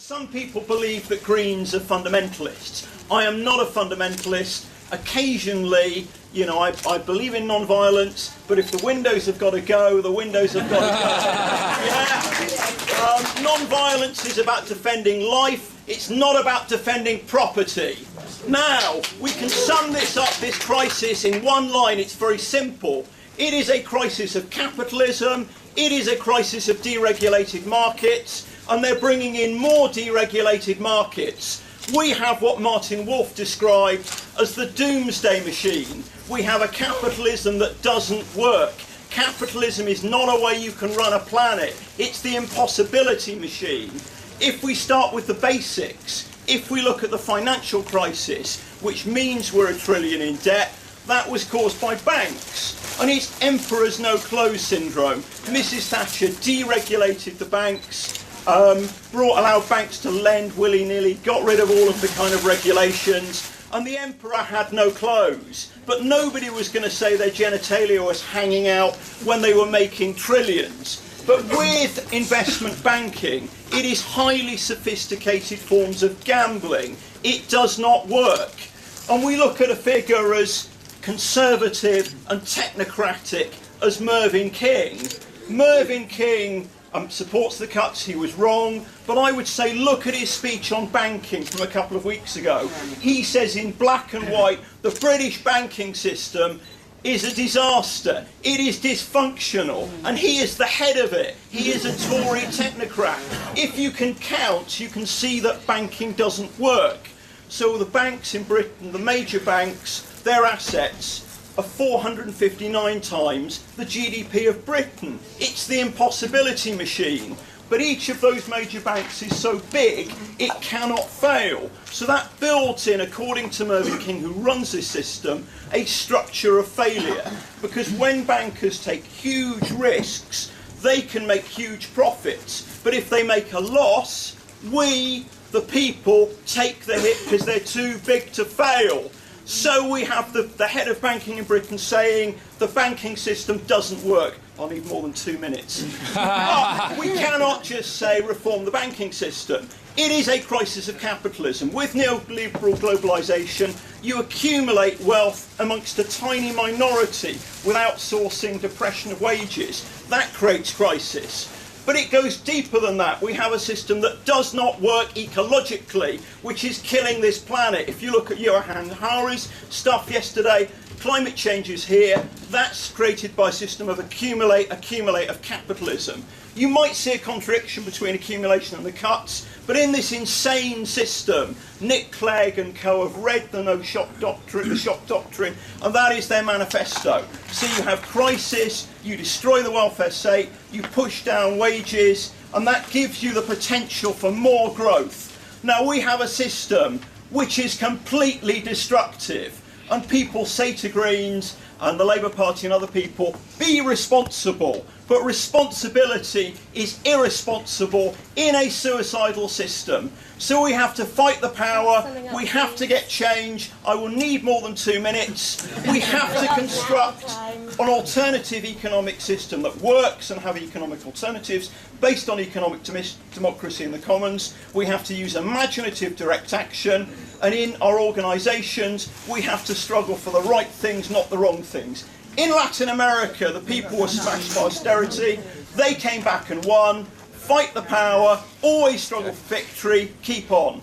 Some people believe that Greens are fundamentalists. I am not a fundamentalist. Occasionally, you know, I believe in non-violence, but if the windows have got to go, the windows have got to go. Yeah. Non-violence is about defending life. It's not about defending property. Now, we can sum this up, this crisis, in one line. It's very simple. It is a crisis of capitalism. It is a crisis of deregulated markets. And they're bringing in more deregulated markets. We have what Martin Wolf described as the doomsday machine. We have a capitalism that doesn't work. Capitalism is not a way you can run a planet. It's the impossibility machine. If we start with the basics, if we look at the financial crisis, which means we're $1 trillion in debt, that was caused by banks. And it's emperor's no clothes syndrome. Mrs. Thatcher deregulated the banks, allowed banks to lend willy-nilly, got rid of all of the kind of regulations, and the emperor had no clothes. But nobody was going to say their genitalia was hanging out when they were making trillions. But with investment banking, it is highly sophisticated forms of gambling. It does not work. And we look at a figure as conservative and technocratic as Mervyn King. Mervyn King supports the cuts. He was wrong, but I would say look at his speech on banking from a couple of weeks ago. He says in black and white the British banking system is a disaster. It is dysfunctional, and he is the head of it. He is a Tory technocrat. If you can count, you can see that banking doesn't work. So the banks in Britain, the major banks, their assets are 459 times the GDP of Britain. It's the impossibility machine. But each of those major banks is so big, it cannot fail. So that builds in, according to Mervyn King, who runs this system, a structure of failure. Because when bankers take huge risks, they can make huge profits. But if they make a loss, we, the people, take the hit because they're too big to fail. So we have the head of banking in Britain saying the banking system doesn't work. I'll need more than 2 minutes. We cannot just say reform the banking system. It is a crisis of capitalism. With neoliberal globalisation, you accumulate wealth amongst a tiny minority with outsourcing, depression of wages. That creates crisis. But it goes deeper than that. We have a system that does not work ecologically, which is killing this planet. If you look at Johan Hari's stuff yesterday, climate change is here. That's created by a system of accumulate of capitalism. You might see a contradiction between accumulation and the cuts, but in this insane system, Nick Clegg and co have read the No Shock Doctrine, the Shock Doctrine, and that is their manifesto. So you have crisis, you destroy the welfare state, you push down wages, and that gives you the potential for more growth. Now we have a system which is completely destructive, and people say to Greens and the Labour Party and other people, be responsible. But responsibility is irresponsible in a suicidal system. So we have to fight the power, we have to get change. I will need more than 2 minutes. We have to construct an alternative economic system that works and have economic alternatives based on economic democracy in the commons. We have to use imaginative direct action, and in our organisations we have to struggle for the right things, not the wrong things. In Latin America, the people were smashed by austerity. They came back and won. Fight the power, always struggle for victory, keep on.